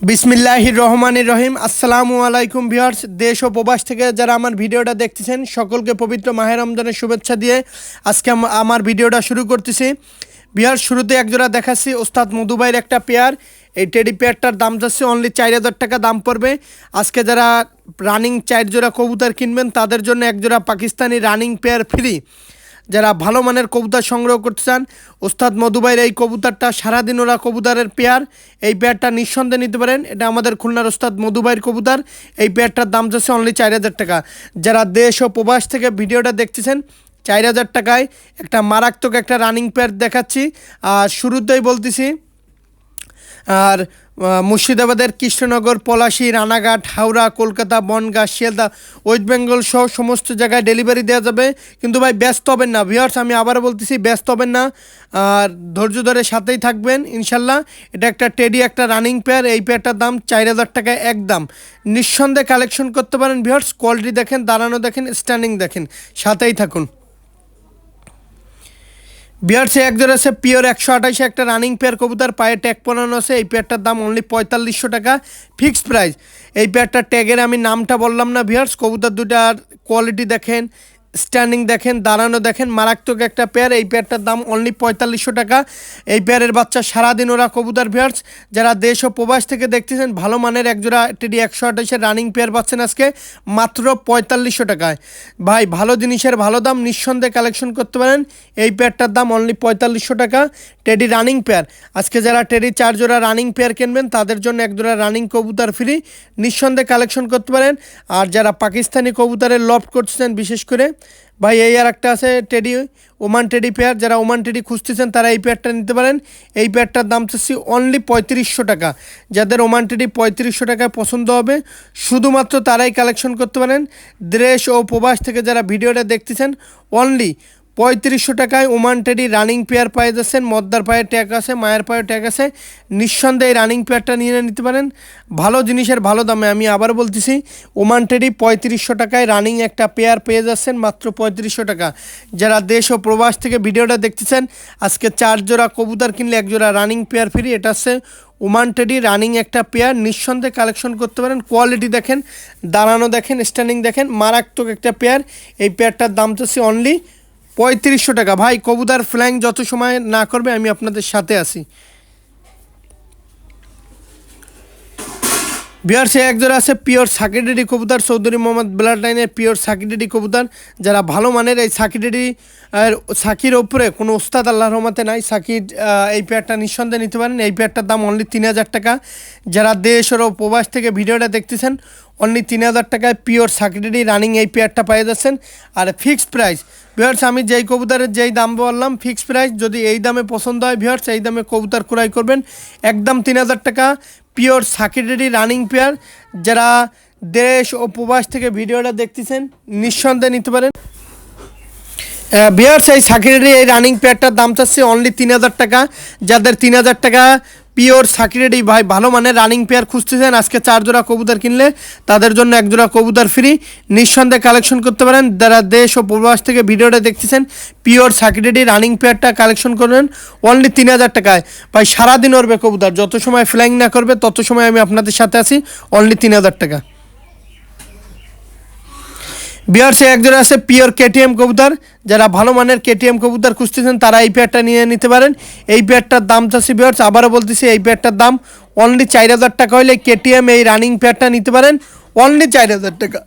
বিসমিল্লাহির রহমানির রহিম। আসসালামু আলাইকুম ভিউয়ার্স, দেশ ও প্রবাস থেকে যারা আমার ভিডিওটা দেখতেছেন সকলকে পবিত্র মাহে রমজানের শুভেচ্ছা দিয়ে আজকে আমার ভিডিওটা শুরু করতেছি। ভিউয়ার্স, শুরুতে একজোড়া দেখাচ্ছি ওস্তাদ মধুবাইয়ের একটা পেয়ার। এই টেডি পেয়ারটার দাম যাচ্ছে অনলি 4,000 টাকা দাম পড়বে। আজকে যারা রানিং 4 জোড়া কবুতর কিনবেন তাদের জন্য একজোড়া পাকিস্তানি রানিং পেয়ার ফ্রি। যারা ভালো মানের কবুতর সংগ্রহ করতে চান, ওস্তাদ মধুবাইয়ের এই কবুতরটা সারাদিন ওরা কবুতরের পেয়ার, এই পেয়ারটা নিঃসন্দেহে নিতে পারেন। এটা আমাদের খুলনার ওস্তাদ মধুবাইয়ের কবুতর। এই পেয়ারটার দাম যাচ্ছে অনলি 4,000 টাকা। যারা দেশ ও প্রবাস থেকে ভিডিওটা দেখতেছেন, 4,000 টাকায় একটা মারাত্মক একটা রানিং পেয়ার দেখাচ্ছি। আর শুরুতেই বলতেছি, আর মুর্শিদাবাদের কৃষ্ণনগর, পলাশী, রানাঘাট, হাওড়া, কলকাতা, বনগাঁ, শিয়ালদা, ওয়েস্ট বেঙ্গল সহ সমস্ত জায়গায় ডেলিভারি দেওয়া যাবে। কিন্তু ভাই ব্যস্ত হবেন না ভিউয়ার্স, আমি আবারও বলতেছি ব্যস্ত হবেন না, আর ধৈর্য ধরে সাথেই থাকবেন ইনশাল্লাহ। এটা একটা টেডি একটা রানিং পেয়ার। এই পেয়ারটার দাম 4,000 টাকায় একদম। নিঃসন্দেহে কালেকশন করতে পারেন ভিউয়ার্স। কোয়ালিটি দেখেন, দাঁড়ানো দেখেন, স্ট্যান্ডিং দেখেন, সাথেই থাকুন। বিয়ার্সে একজোড়া আছে পিওর 128 একটা রানিং পেয়ার কবুতর, পায়ে ট্যাগ পরানো আছে। এই পেয়ারটার দাম অনলি 4500 টাকা ফিক্সড প্রাইস। এই পেয়ারটার ট্যাগের আমি নামটা বললাম না ভিউয়ার্স। কবুতর দুটার কোয়ালিটি দেখেন, স্ট্যান্ডিং দেখেন, দাঁড়ানো দেখেন, মারাত্মক একটা পেয়ার। এই পেয়ারটার দাম অনলি 4500 টাকা। এই পেয়ারের বাচ্চা সারাদিন ওরা কবুতর ভিউয়ার্স। যারা দেশ ও প্রবাস থেকে দেখতেছেন, ভালো মানের একজোড়া টেডি 128 রানিং পেয়ার পাচ্ছেন আজকে মাত্র 4500 টাকায়। ভাই ভালো জিনিসের ভালো দাম, নিঃসন্দেহে কালেকশন করতে পারেন। এই পেয়ারটার দাম অনলি 4500 টাকা টেডি রানিং পেয়ার। আজকে যারা টেডি 4 জোড়া রানিং পেয়ার কিনবেন তাদের জন্য এক জোড়া রানিং কবুতর ফ্রি। নিঃসন্দেহে কালেকশন করতে পারেন। আর যারা পাকিস্তানি কবুতরের লফট করছেন বিশেষ করে, ভাই এই আর একটা আছে টেডি ওমান টেডি পেয়ার। যারা ওমান টেডি খুঁজতেছেন তারা এই পেয়ারটা নিতে পারেন। এই পেয়ারটার দাম চাচ্ছি অনলি 3500 টাকা। যাদের ওমান টেডি 3500 টাকায় পছন্দ হবে শুধুমাত্র তারাই কালেকশন করতে পারেন। দেশ ও প্রবাস থেকে যারা ভিডিওটা দেখতেছেন, অনলি 3500 টাকায় ওমান টেডি রানিং পেয়ার পেয়ে যাচ্ছেন। মদ্দার পায়ে ট্যাগ আছে, মায়ের পায়ে ট্যাগ আছে। নিঃসন্দেহে এই রানিং পেয়ারটা নিয়ে নিতে পারেন ভালো জিনিসের ভালো দামে। আমি আবার বলতেছি, ওমান টেডি 3500 টাকায় রানিং একটা পেয়ার পেয়ে যাচ্ছেন মাত্র 3500 টাকা। যারা দেশ ও প্রবাস থেকে ভিডিওটা দেখতেছেন, আজকে 4 জোড়া কবুতর কিনলে 1 জোড়া রানিং পেয়ার ফ্রি। এটা হচ্ছে ওমান টেডি রানিং একটা পেয়ার। নিঃসন্দেহে কালেকশন করতে পারেন। কোয়ালিটি দেখেন, দাঁড়ানো দেখেন, স্ট্যান্ডিং দেখেন, মারাত্মক একটা পেয়ার। এই পেয়ারটার দাম চাচ্ছি অনলি 3500 টাকা। ভাই কবুতর ফ্ল্যাং যত সময় না করবে আমি আপনাদের সাথে আছি। বিহারসে একজোড়া আছে পিওর সাকিডেডি কবুতর, চৌধুরী মোহাম্মদ ব্লাড লাইনের পিওর সাকিডেডি কবুতর। যারা ভালো মানের এই সাকিডেডি আর সাকির ওপরে কোনো ওস্তাদ আল্লাহর রহমতে নাই, সাকির এই পেয়ারটা নিঃসন্দেহে নিতে পারেন। এই পেয়ারটার দাম অনলি 3000 টাকা। যারা দেশ ও প্রবাস থেকে ভিডিওটা দেখতেছেন, অনলি 3000 টাকায় পিওর সাকিডেডি রানিং এই পেয়ারটা পেয়ে যাচ্ছেন। আর ফিক্সড প্রাইস ভিউয়ার্স, আমি যেই কবুতরের যেই দাম বললাম ফিক্সড প্রাইস। যদি এই দামে পছন্দ হয় ভিউয়ার্স, এই দামে কবুতর ক্রয় করবেন। একদম 3000 টাকা পিওর সাকিডেডি রানিং পেয়ার। যারা দেশ ও প্রবাস থেকে ভিডিওটা দেখতেছেন নিঃসন্দেহে নিতে পারেন। ভিউয়ার্স, এই সাকিডেডি এই রানিং পেয়ারটার দাম চাচ্ছে অনলি 3000 টাকা। যাদের 3000 টাকা পিওর সাকিডেডি ভাই ভালো মানের রানিং পেয়ার খুঁজতেছেন, আজকে 4 জোড়া কবুতর কিনলে তাদের জন্য 1 জোড়া কবুতর ফ্রি। নিঃসন্দেহে কালেকশন করতে পারেন। যারা দেশ ও প্রবাস থেকে ভিডিওটা দেখতেছেন, পিওর সাকিডেডি রানিং পেয়ারটা কালেকশন করবেন অনলি 3000 টাকায়। ভাই সারাদিন উড়বে কবুতর, যত সময় ফ্লাইং না করবে তত সময় আমি আপনাদের সাথে আছি। অনলি 3000 টাকা। বিহারসে একজোড়া আছে পিওর কেটিএম কবুতর। যারা ভালো মানের কেটিএম কবুতর খুঁজতেছেন তারা এই পেয়ারটা নিয়ে নিতে পারেন। এই পেয়ারটার দাম চাচ্ছি বিহার্স, আবারও বলতেছি, এই পেয়ারটার দাম অনলি 4000 টাকা হলে কেটিএম এই রানিং পেয়ারটা নিতে পারেন। অনলি 4000 টাকা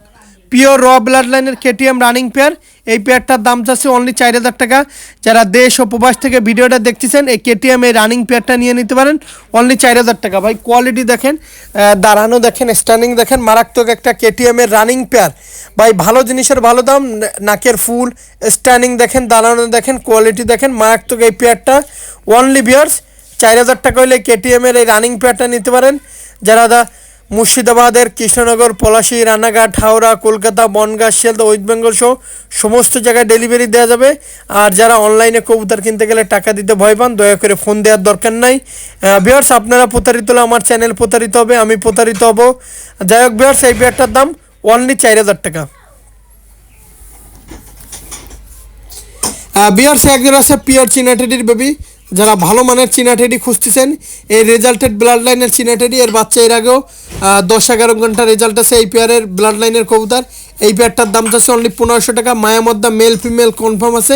পিওর র ব্লাড লাইনের কেটিএম রানিং পেয়ার। এই পেয়ারটার দাম চাচ্ছে অনলি 4000 টাকা। যারা দেশ ও প্রবাস থেকে ভিডিওটা দেখতেছেন, এই কেটিএম এই রানিং পেয়ারটা নিয়ে নিতে পারেন অনলি 4000 টাকা। ভাই কোয়ালিটি দেখেন, দাঁড়ানো দেখেন, স্ট্যান্ডিং দেখেন, মারাত্মক একটা কেটিএম এর রানিং পেয়ার। ভাই ভালো জিনিসের ভালো দাম, নাকের ফুল, স্ট্যান্ডিং দেখেন, দাঁড়ানো দেখেন, কোয়ালিটি দেখেন, মারাত্মক এই পেয়ারটা। অনলি ভিউয়ার্স 4000 টাকা হলে কেটিএম এর এই রানিং পেয়ারটা নিতে পারেন। যারা মুর্শিদাবাদের কৃষ্ণনগর, পলাশী, রানাঘাট, হাওড়া, কলকাতা, বনগাঁ, শিয়ালদা, ওয়েস্ট বেঙ্গল সহ সমস্ত জায়গায় ডেলিভারি দেওয়া যাবে। আর যারা অনলাইনে কবুতর কিনতে গেলে টাকা দিতে ভয় পান, দয়া করে ফোন দেওয়ার দরকার নাই। ভিউয়ার্স, আপনারা প্রতারিত হলে আমার চ্যানেল প্রতারিত হবে, আমি প্রতারিত হব। যাই হোক ভিউয়ার্স, এই পেয়ারটার দাম অনলি 4000 টাকা। ভিউয়ার্স, একজন আছে পিওর চীনা টেডির বেবি। যারা ভালো মানের চীনা টেডি খুঁজতেছেন, এই রেজাল্টেড ব্লাড লাইনের চীনা টেডি, এর বাচ্চা এর আগেও 10-11 ঘন্টা রেজাল্ট আছে। এই পেয়ারের ব্লাড লাইনের কবুতর, এই পেয়ারটার দাম যাচ্ছে অনলি 1500 টাকা। মায়া মধ্যে মেল ফিমেল কনফার্ম আছে,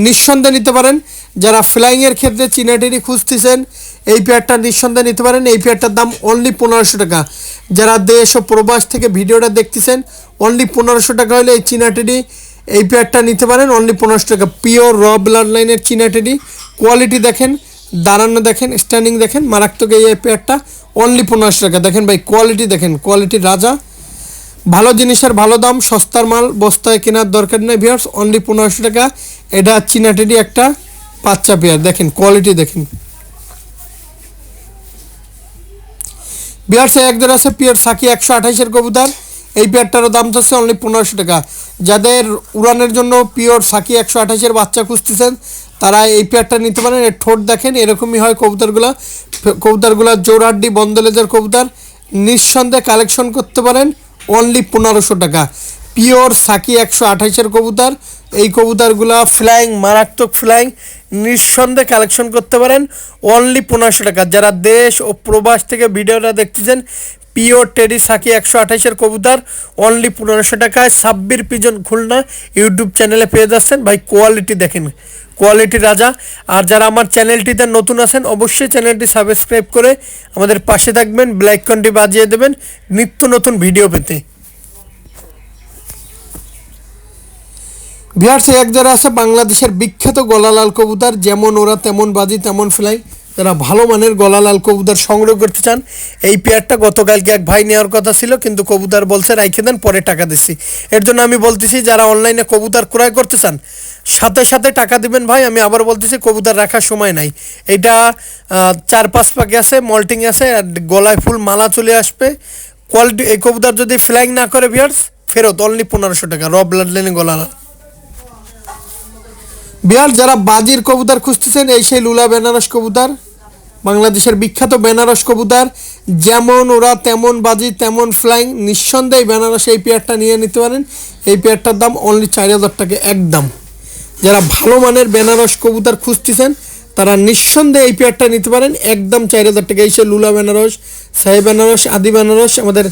নিঃসন্দেহে নিতে পারেন। যারা ফ্লাইংয়ের ক্ষেত্রে চীনা টেডি খুঁজতেছেন, এই পেয়ারটা নিঃসন্দেহে নিতে পারেন। এই পেয়ারটার দাম অনলি 1500 টাকা। যারা দেশ ও প্রবাস থেকে ভিডিওটা দেখতেছেন, অনলি 1500 টাকা হলে এই চীনা টেডি, এই পেয়ারটা নিতে পারেন অনলি 1500 টাকা। পিওর র ব্লাড লাইনের চীনা টেডি, কোয়ালিটি দেখেন, দাঁড়ানো দেখেন, স্ট্যান্ডিং দেখেন, মারাত্মক। এই পেয়ারটা অনলি 1500 টাকা। দেখেন ভাই, কোয়ালিটি দেখেন, কোয়ালিটি রাজা। ভালো জিনিসের ভালো দাম, সস্তার মাল বস্তায় কেনার দরকার নেই ভিউয়ার্স, অনলি 1500 টাকা। এটা চীনা টেডি একটা বাচ্চা পেয়ার, দেখেন কোয়ালিটি দেখেন ভিউয়ার্স। এক জোড়া আছে পিওর সাকি 128-এর কবুতর, এই পেয়ারটারও দাম চাচ্ছে অনলি 1500 টাকা। যাদের উড়ানের জন্য পিওর সাকি 128-এর বাচ্চা খুঁজতেছেন, তারা এই পেয়ারটা নিতে পারেন। এর ঠোঁট দেখেন, এরকমই হয় কবুতরগুলো জোড়হাড্ডি বন্দলেজের কবুতর, নিঃসন্দেহে কালেকশন করতে পারেন অনলি 1500 টাকা। পিওর সাকি 128-এর কবুতর, এই কবুতরগুলো ফ্লাইং, মারাত্মক ফ্লাইং, নিঃসন্দেহে কালেকশন করতে পারেন অনলি 1500 টাকা। যারা দেশ ও প্রবাস থেকে ভিডিওটা দেখতেছেন, পিওর টেডি সাকি 128-এর কবুতর অনলি 1500 টাকায়। সাব্বির পিজন খুলনা ইউটিউব চ্যানেলে পেয়ে যাচ্ছেন ভাই, কোয়ালিটি দেখেন, কোয়ালিটি রাজা। আর যারা আমার চ্যানেলটিতে নতুন আছেন, অবশ্যই চ্যানেলটি সাবস্ক্রাইব করে আমাদের পাশে থাকবেন, ব্ল্যাক আইকনটি বাজিয়ে দেবেন নিত্য নতুন ভিডিও পেতে। ভিউয়ার্স, এক যারা আছে বাংলাদেশের বিখ্যাত গলালাল কবুতর, যেমন ওরা তেমন বাজি তেমন ফ্লাই। যারা ভালো মানের গলালাল কবুতর সংগ্রহ করতে চান, এই পেয়ারটা গতকালকে এক ভাই নেওয়ার কথা ছিল, কিন্তু কবুতর বলছে রাইখে দেন, পরে টাকা দিচ্ছি। এর জন্য আমি বলতেছি, যারা অনলাইনে কবুতর ক্রয় করতে চান, সাথে সাথে টাকা দিবেন ভাই। আমি আবার বলতেছি, কবুতর রাখার সময় নাই। এইটা 4-5 পাকে আছে, মল্টিং আছে, আর গলায় ফুল মালা চলে আসবে। কোয়ালিটি, এই কবুতর যদি ফ্লাইং না করে ভিউয়ার্স, ফেরত অনলি 1500 টাকা। র ব্লাড লাইনে গলালাল বিহার। যারা বাজির কবুতর খুঁজতেছেন, এই সেই লুলা বেনারস কবুতর, বাংলাদেশের বিখ্যাত বেনারস কবুতর, যেমন ওরা তেমন বাজি তেমন ফ্লাইং, নিঃসন্দেহে বেনারস এই পেয়ারটা নিয়ে নিতে পারেন। এই পেয়ারটার দাম অনলি 4000 টাকা একদম। যারা ভালো মানের বেনারস কবুতর খুঁজতেছেন, তারা নিঃসন্দেহে এই পেয়ারটা নিতে পারেন একদম 4000 টাকা। এই সেই লুলা বেনারস, সাই বেনারস, আদি বেনারস, আমাদের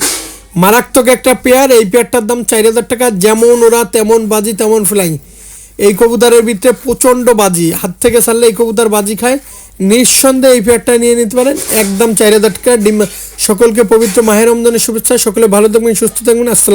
মারাত্মক একটা পেয়ার। এই পেয়ারটার দাম 4000 টাকা। যেমন ওরা তেমন বাজি তেমন ফ্লাইং, এই কবুতরের ভিতরে প্রচণ্ড বাজি, হাত থেকে ছাড়লে এই কবুতর বাজি খায়। নিঃসন্দেহে এই পেয়ারটা নিয়ে নিতে পারেন একদম 4000 টাকা। সকলকে পবিত্র মাহে রমজানের শুভেচ্ছা। সকলে ভালো থাকবেন, সুস্থ থাকবেন। আসসালাম।